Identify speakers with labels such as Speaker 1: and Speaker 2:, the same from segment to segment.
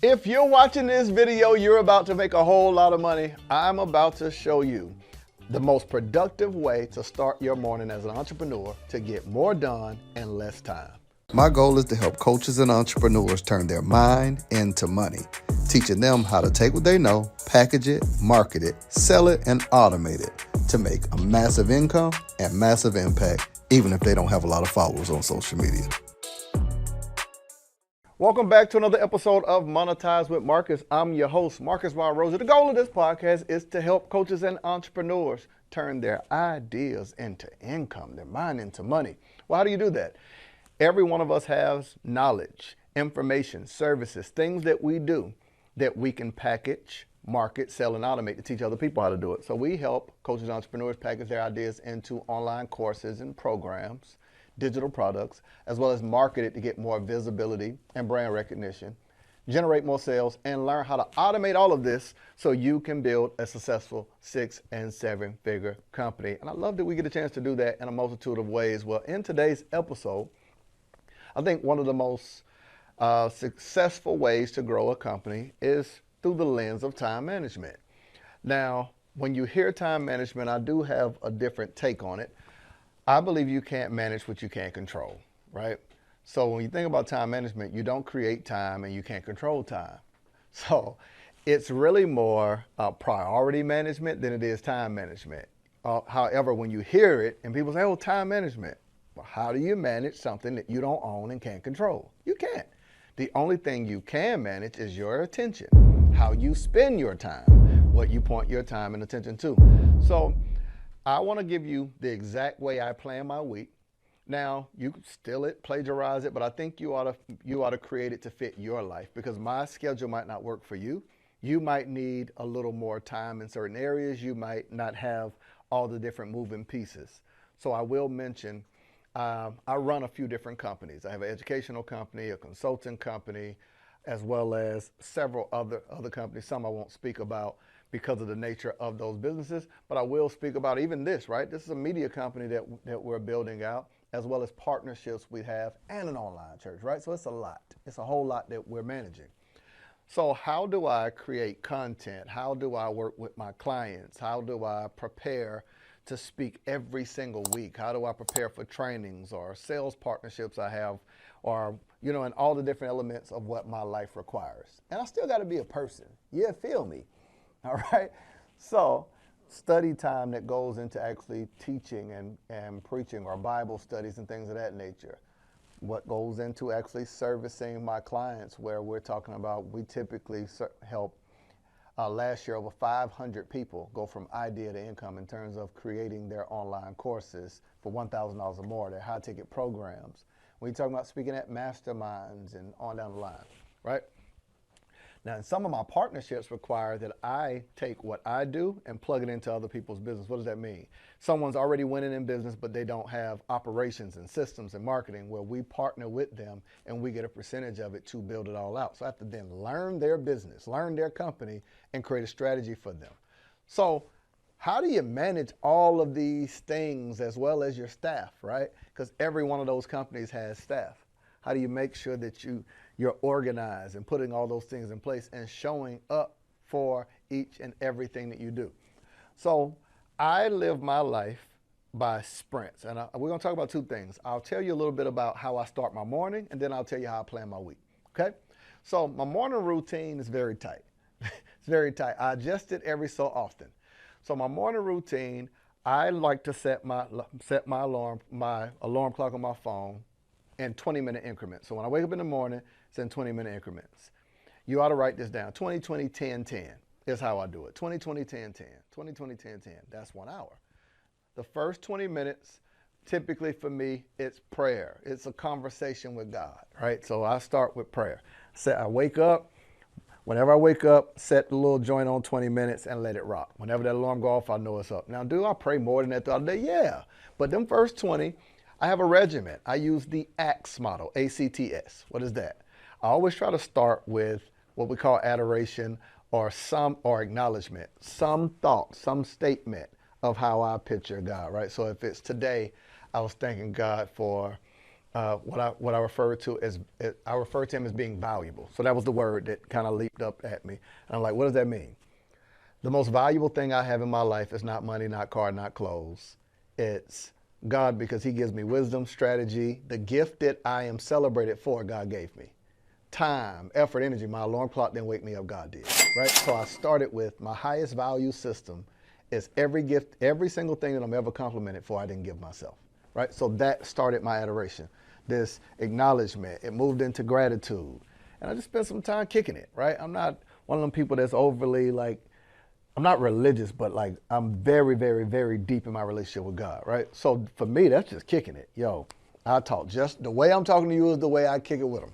Speaker 1: If you're watching this video, you're about to make a whole lot of money. I'm about to show you the most productive way to start your morning as an entrepreneur to get more done in less time.
Speaker 2: My goal is to help coaches and entrepreneurs turn their mind into money, teaching them how to take what they know, package it, market it, sell it, and automate it to make a massive income and massive impact, even if they don't have a lot of followers on social media.
Speaker 1: Welcome back to another episode of Monetize with Marcus. I'm your host, Marcus Rosa. The goal of this podcast is to help coaches and entrepreneurs turn their ideas into income, their mind into money. Well, how do you do that? Every one of us has knowledge, information, services, things that we do that we can package, market, sell, and automate to teach other people how to do it. So we help coaches and entrepreneurs package their ideas into online courses and programs, digital products, as well as market it to get more visibility and brand recognition, generate more sales, and learn how to automate all of this so you can build a successful 6- and 7-figure company. And I love that we get a chance to do that in a multitude of ways. Well, in today's episode, I think one of the most successful ways to grow a company is through the lens of time management. Now, when you hear time management, I do have a different take on it. I believe you can't manage what you can't control, right? So when you think about time management, you don't create time and you can't control time. So it's really more priority management than it is time management. However, when you hear it and people say, oh, time management, well, how do you manage something that you don't own and can't control? You can't. The only thing you can manage is your attention, how you spend your time, what you point your time and attention to. So I want to give you the exact way I plan my week. Now, you can steal it, plagiarize it, but I think you ought to create it to fit your life, because my schedule might not work for you. You might need a little more time in certain areas. You might not have all the different moving pieces. So I will mention, I run a few different companies. I have an educational company, a consulting company, as well as several other companies. Some I won't speak about because of the nature of those businesses, but I will speak about even this, right? This is a media company that we're building out, as well as partnerships we have and an online church, right? So it's a lot. It's a whole lot that we're managing. So how do I create content? How do I work with my clients? How do I prepare to speak every single week? How do I prepare for trainings or sales partnerships I have, or, and all the different elements of what my life requires? And I still got to be a person. Yeah, feel me. All right. So study time that goes into actually teaching and preaching, or Bible studies and things of that nature. What goes into actually servicing my clients, where we're talking about, we typically help last year over 500 people go from idea to income in terms of creating their online courses for $1,000 or more. They're high ticket programs. When you're talking about speaking at masterminds and on down the line, right? Now, some of my partnerships require that I take what I do and plug it into other people's business. What does that mean? Someone's already winning in business, but they don't have operations and systems and marketing, where we partner with them and we get a percentage of it to build it all out. So I have to then learn their business, learn their company, and create a strategy for them. So how do you manage all of these things as well as your staff, right? Because every one of those companies has staff. How do you make sure that you're organized and putting all those things in place and showing up for each and everything that you do? So I live my life by sprints, and we're going to talk about two things. I'll tell you a little bit about how I start my morning, and then I'll tell you how I plan my week, okay? So my morning routine is very tight. It's very tight. I adjust it every so often. So my morning routine, I like to set my alarm clock on my phone in 20-minute increments. So when I wake up in the morning, it's in 20-minute increments. You ought to write this down. 20, 20, 10, 10 is how I do it. 20, 20, 10, 10. 20, 20, 10, 10. That's 1 hour. The first 20 minutes, typically for me, it's prayer. It's a conversation with God, right? So I start with prayer. I wake up. Whenever I wake up, set the little joint on 20 minutes and let it rock. Whenever that alarm go off, I know it's up. Now, do I pray more than that throughout the day? Yeah. But them first 20, I have a regimen. I use the ACTS model, ACTS. What is that? I always try to start with what we call adoration, or acknowledgement, some thought, some statement of how I picture God, right? So if it's today, I was thanking God for what I refer to as, I refer to him as being valuable. So that was the word that kind of leaped up at me. And I'm like, what does that mean? The most valuable thing I have in my life is not money, not car, not clothes. It's God, because he gives me wisdom, strategy, the gift that I am celebrated for, God gave me. Time, effort, energy. My alarm clock didn't wake me up, God did, right? So I started with my highest value system is every gift, every single thing that I'm ever complimented for, I didn't give myself, right? So that started my adoration, this acknowledgement. It moved into gratitude. And I just spent some time kicking it, right? I'm not one of them people that's overly like, I'm not religious, but like I'm very, very, very deep in my relationship with God, right? So for me, that's just kicking it. Yo, I talk just the way I'm talking to you is the way I kick it with him,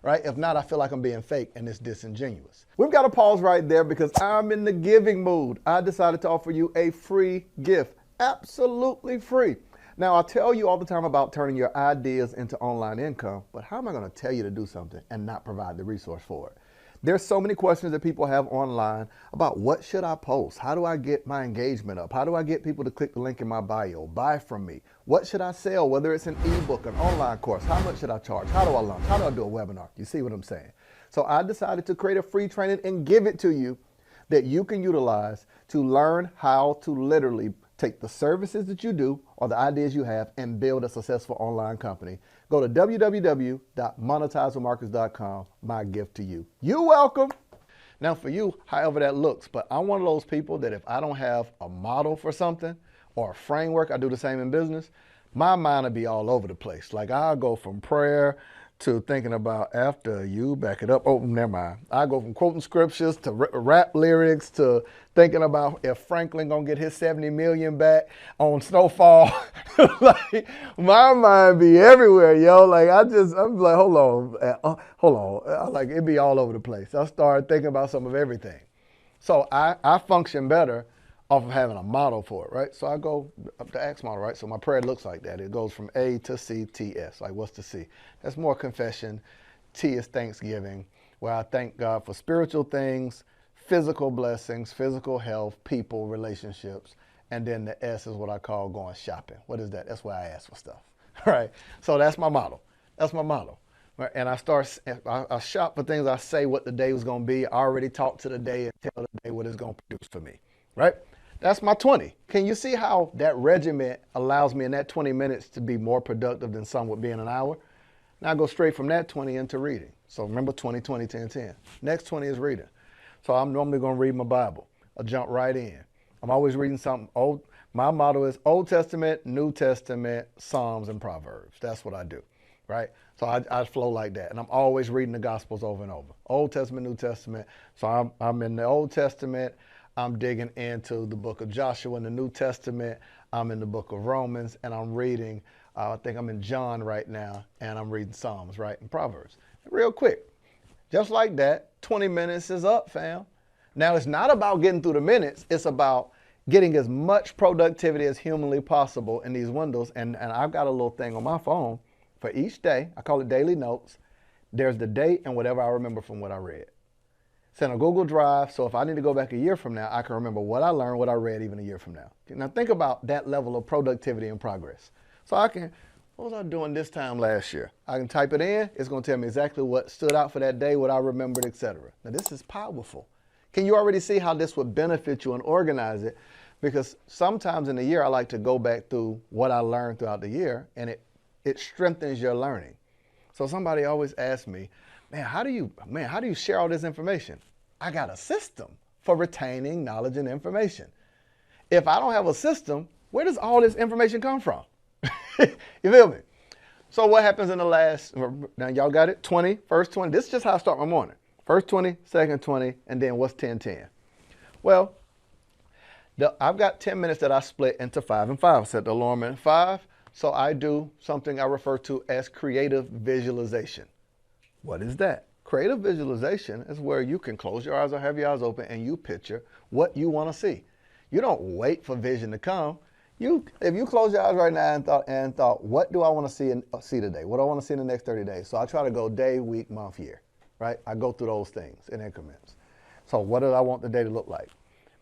Speaker 1: right? If not, I feel like I'm being fake and it's disingenuous. We've got to pause right there because I'm in the giving mood. I decided to offer you a free gift, absolutely free. Now, I tell you all the time about turning your ideas into online income, but how am I going to tell you to do something and not provide the resource for it? There's so many questions that people have online about what should I post? How do I get my engagement up? How do I get people to click the link in my bio, buy from me? What should I sell? Whether it's an ebook, an online course, how much should I charge? How do I launch? How do I do a webinar? You see what I'm saying? So I decided to create a free training and give it to you that you can utilize to learn how to literally take the services that you do or the ideas you have and build a successful online company. Go to www.monetizewithmarcus.com, my gift to you. You're welcome. Now for you, however that looks, but I'm one of those people that if I don't have a model for something or a framework, I do the same in business, my mind will be all over the place. Like I'll go from prayer to thinking about after you back it up. Oh, never mind. I go from quoting scriptures to rap lyrics to thinking about if Franklin gonna get his 70 million back on Snowfall. Like my mind be everywhere, yo. Like I'm like, hold on. Like it be all over the place. I start thinking about some of everything. So I function better off of having a model for it, right? So I go up the Acts model, right? So my prayer looks like that. It goes from A to C, T, S. Like what's the C? That's more confession. T is thanksgiving, where I thank God for spiritual things, physical blessings, physical health, people, relationships. And then the S is what I call going shopping. What is that? That's where I ask for stuff, right? So that's my model. That's my model. And I shop for things. I say what the day was going to be. I already talk to the day and tell the day what it's going to produce for me, right? That's my 20. Can you see how that regiment allows me in that 20 minutes to be more productive than some would be in an hour? Now I go straight from that 20 into reading. So remember 20, 20, 10, 10. Next 20 is reading. So I'm normally going to read my Bible. I'll jump right in. I'm always reading something old. My motto is Old Testament, New Testament, Psalms, and Proverbs. That's what I do, right? So I flow like that. And I'm always reading the Gospels over and over. Old Testament, New Testament. So I'm in the Old Testament. I'm digging into the book of Joshua in the New Testament. I'm in the book of Romans, and I'm reading, I think I'm in John right now, and I'm reading Psalms, right, and Proverbs. Real quick, just like that, 20 minutes is up, fam. Now, it's not about getting through the minutes. It's about getting as much productivity as humanly possible in these windows. And I've got a little thing on my phone for each day. I call it daily notes. There's the date and whatever I remember from what I read. It's in a Google Drive, so if I need to go back a year from now, I can remember what I learned, what I read even a year from now. Now think about that level of productivity and progress. So what was I doing this time last year? I can type it in, it's gonna tell me exactly what stood out for that day, what I remembered, etc. Now this is powerful. Can you already see how this would benefit you and organize it? Because sometimes in the year, I like to go back through what I learned throughout the year, and it strengthens your learning. So somebody always asks me, man, how do you share all this information? I got a system for retaining knowledge and information. If I don't have a system, where does all this information come from? You feel me? So what happens in the last, now y'all got it? 20, first 20. This is just how I start my morning. First 20, second 20, and then what's 10, 10? Well, I've got 10 minutes that I split into 5 and 5. I set the alarm at 5. So I do something I refer to as creative visualization. What is that? Creative visualization is where you can close your eyes or have your eyes open and you picture what you want to see. You don't wait for vision to come. If you close your eyes right now and thought, what do I want to see today? What do I want to see in the next 30 days? So I try to go day, week, month, year, right? I go through those things in increments. So what do I want the day to look like?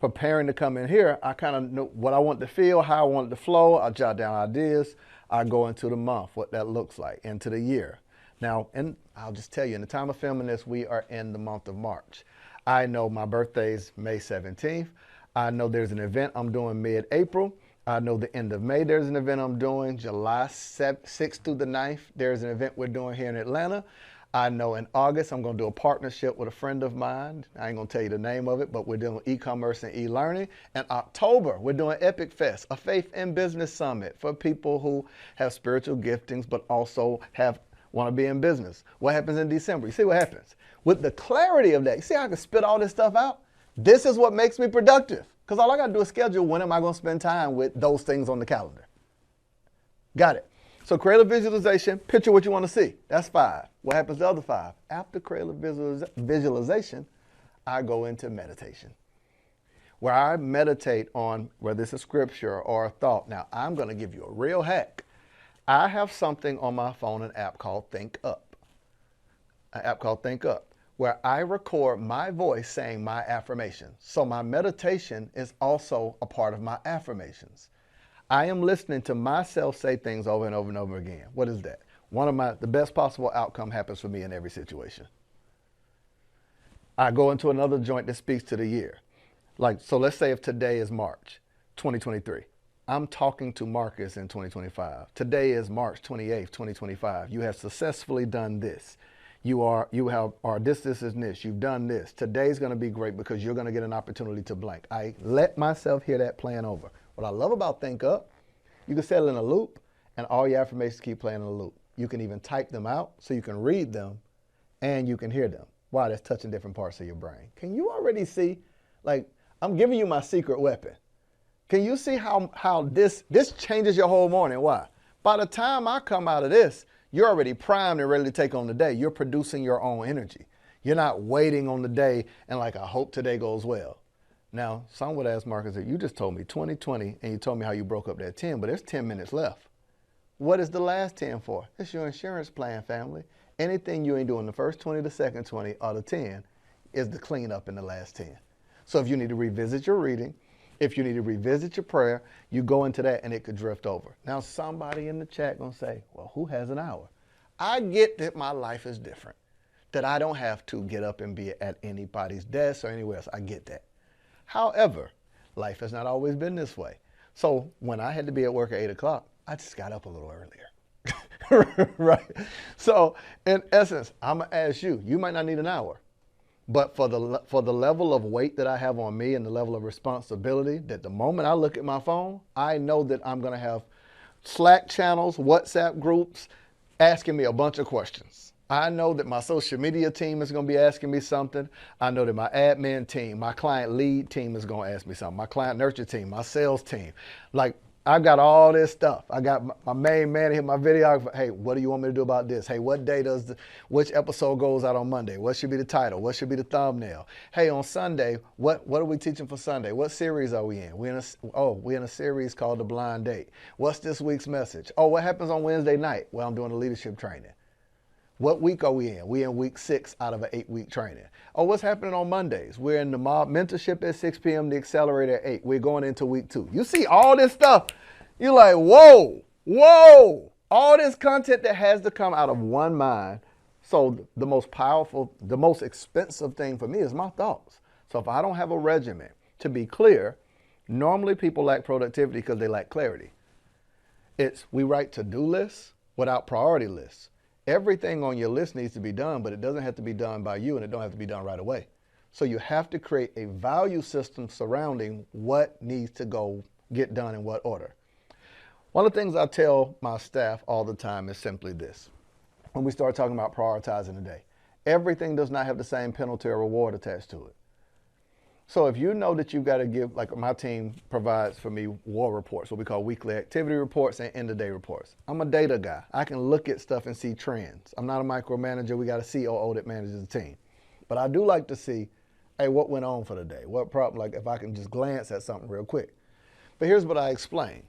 Speaker 1: preparing to come in here, I kind of know what I want to feel, how I want it to flow. I jot down ideas. I go into the month, what that looks like, into the year. Now, and I'll just tell you, in the time of filming this, we are in the month of March. I know my birthday's May 17th. I know there's an event I'm doing mid-April. I know the end of May there's an event I'm doing. July 6th through the 9th, there's an event we're doing here in Atlanta. I know in August I'm going to do a partnership with a friend of mine. I ain't going to tell you the name of it, but we're doing e-commerce and e-learning. In October, we're doing Epic Fest, a faith and business summit for people who have spiritual giftings but also want to be in business. What happens in December? You see what happens? With the clarity of that, you see how I can spit all this stuff out? This is what makes me productive. Because all I got to do is schedule when am I going to spend time with those things on the calendar. Got it. So creative visualization, picture what you want to see. That's 5. What happens to the other 5? After creative visualization, I go into meditation, where I meditate on whether it's a scripture or a thought. Now, I'm going to give you a real hack. I have something on my phone, an app called Think Up. An app called Think Up, where I record my voice saying my affirmations. So my meditation is also a part of my affirmations. I am listening to myself say things over and over and over again. What is that? The best possible outcome happens for me in every situation. I go into another joint that speaks to the year. So let's say if today is March 2023. I'm talking to Marcus in 2025. Today is March 28th, 2025. You have successfully done this. This is this. You've done this. Today's going to be great because you're going to get an opportunity to blank. I let myself hear that playing over. What I love about Think Up, you can set it in a loop and all your affirmations keep playing in a loop. You can even type them out so you can read them and you can hear them. Wow, that's touching different parts of your brain. Can you already see? I'm giving you my secret weapon. Can you see how this changes your whole morning? Why? By the time I come out of this, you're already primed and ready to take on the day. You're producing your own energy. You're not waiting on the day and I hope today goes well. Now, some would ask Marcus, you just told me 2020 and you told me how you broke up that 10, but there's 10 minutes left. What is the last 10 for? It's your insurance plan, family. Anything you ain't doing the first 20, the second 20, or the 10 is the cleanup in the last 10. So if you need to revisit your reading, if you need to revisit your prayer, you go into that and it could drift over. Now, somebody in the chat gonna say, well, who has an hour? I get that my life is different, that I don't have to get up and be at anybody's desk or anywhere else. I get that. However, life has not always been this way. So when I had to be at work at 8 o'clock, I just got up a little earlier, right? So in essence, I'm gonna ask you, you might not need an hour, but for the level of weight that I have on me and the level of responsibility, that the moment I look at my phone, I know that I'm gonna have Slack channels, WhatsApp groups, asking me a bunch of questions. I know that my social media team is going to be asking me something. I know that my admin team, my client lead team is going to ask me something. My client nurture team, my sales team. I've got all this stuff. I got my main man here, my videographer. Hey, what do you want me to do about this? Hey, what day which episode goes out on Monday? What should be the title? What should be the thumbnail? Hey, on Sunday, what are we teaching for Sunday? What series are we in? We're in a series called The Blind Date. What's this week's message? Oh, what happens on Wednesday night? Well, I'm doing a leadership training. What week are we in? We're in week 6 out of an 8-week training. Oh, what's happening on Mondays? We're in the mob mentorship at 6 p.m., the Accelerator at 8. We're going into week 2. You see all this stuff. You're like, whoa. All this content that has to come out of one mind. So the most powerful, the most expensive thing for me is my thoughts. So if I don't have a regimen, to be clear, normally people lack productivity because they lack clarity. We write to-do lists without priority lists. Everything on your list needs to be done, but it doesn't have to be done by you and it don't have to be done right away. So you have to create a value system surrounding what needs to get done in what order. One of the things I tell my staff all the time is simply this. When we start talking about prioritizing the day, everything does not have the same penalty or reward attached to it. So if you know that you've got to give, like my team provides for me war reports, what we call weekly activity reports and end-of-day reports. I'm a data guy. I can look at stuff and see trends. I'm not a micromanager. We got a COO that manages the team. But I do like to see, hey, what went on for the day? What problem, if I can just glance at something real quick. But here's what I explain.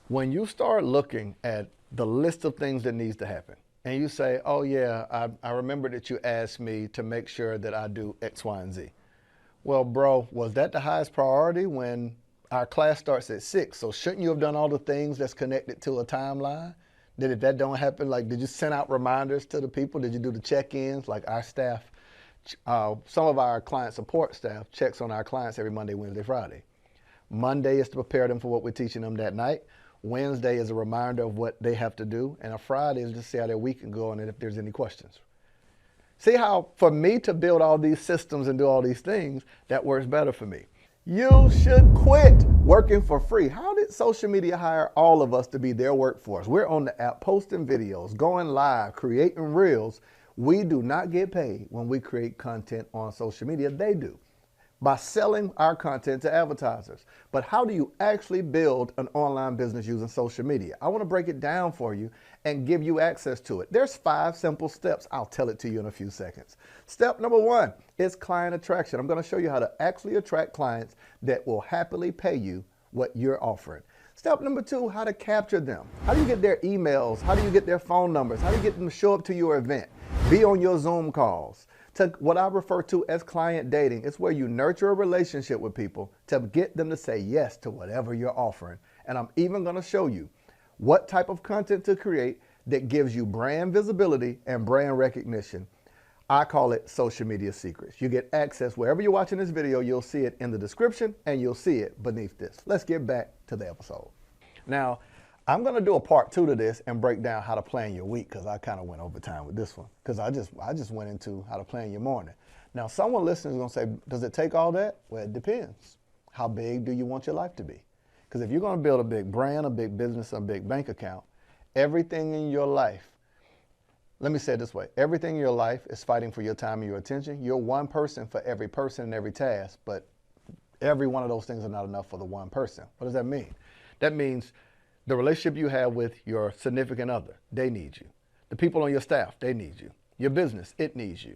Speaker 1: When you start looking at the list of things that needs to happen, and you say, oh yeah, I remember that you asked me to make sure that I do X, Y, and Z. Well, bro, was that the highest priority when our class starts at 6? So shouldn't you have done all the things that's connected to a timeline? If that don't happen, like, did you send out reminders to the people? Did you do the check-ins? Like our staff, some of our client support staff checks on our clients every Monday, Wednesday, Friday. Monday is to prepare them for what we're teaching them that night. Wednesday is a reminder of what they have to do. And a Friday is to see how their week can go and if there's any questions. See how for me to build all these systems and do all these things, that works better for me. You should quit working for free. How did social media hire all of us to be their workforce? We're on the app posting videos, going live, creating reels. We do not get paid when we create content on social media. They do, by selling our content to advertisers. But how do you actually build an online business using social media? I want to break it down for you and give you access to it. There's 5 simple steps. I'll tell it to you in a few seconds. Step number 1 is client attraction. I'm going to show you how to actually attract clients that will happily pay you what you're offering. Step number 2, how to capture them. How do you get their emails? How do you get their phone numbers? How do you get them to show up to your event? Be on your Zoom calls. To what I refer to as client dating. It's where you nurture a relationship with people to get them to say yes to whatever you're offering. And I'm even going to show you what type of content to create that gives you brand visibility and brand recognition. I call it social media secrets. You get access wherever you're watching this video. You'll see it in the description and you'll see it beneath this. Let's get back to the episode. Now, I'm going to do a part 2 to this and break down how to plan your week, because I kind of went over time with this one, because I just went into how to plan your morning. Now, someone listening is going to say, does it take all that? Well, it depends. How big do you want your life to be? Because if you're going to build a big brand, a big business, a big bank account, everything in your life, let me say it this way, everything in your life is fighting for your time and your attention. You're one person for every person and every task, but every one of those things are not enough for the one person. What does that mean? That means the relationship you have with your significant other, they need you. The people on your staff, they need you. Your business, it needs you.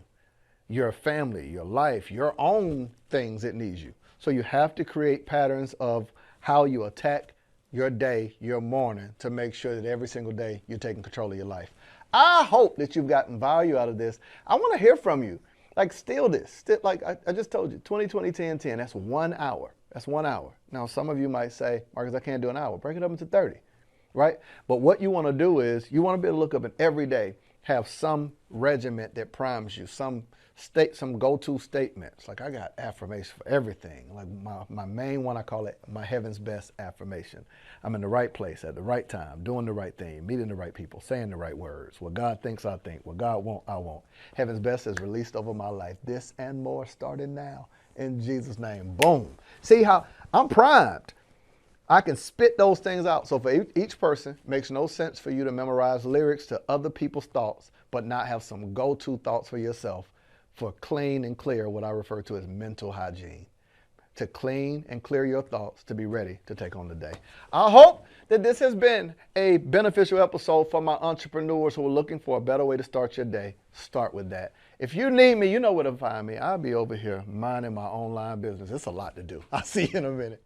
Speaker 1: Your family, your life, your own things, it needs you. So you have to create patterns of how you attack your day, your morning, to make sure that every single day you're taking control of your life. I hope that you've gotten value out of this. I want to hear from you. Like, steal this. Like I just told you, 20, 10, 10, that's 1 hour. That's 1 hour. Now, some of you might say, Marcus, I can't do an hour. Break it up into 30, right? But what you want to do is you want to be able to look up and every day have some regiment that primes you, some go-to statements. Like, I got affirmation for everything. Like my main one, I call it my heaven's best affirmation. I'm in the right place at the right time, doing the right thing, meeting the right people, saying the right words. What God thinks, I think. What God wants, I want. Heaven's best is released over my life. This and more starting now. In Jesus' name. Boom. See how I'm primed. I can spit those things out. So for each person, it makes no sense for you to memorize lyrics to other people's thoughts, but not have some go-to thoughts for yourself for clean and clear, what I refer to as mental hygiene. To clean and clear your thoughts to be ready to take on the day. I hope that this has been a beneficial episode for my entrepreneurs who are looking for a better way to start your day. Start with that. If you need me, you know where to find me. I'll be over here minding my online business. It's a lot to do. I'll see you in a minute.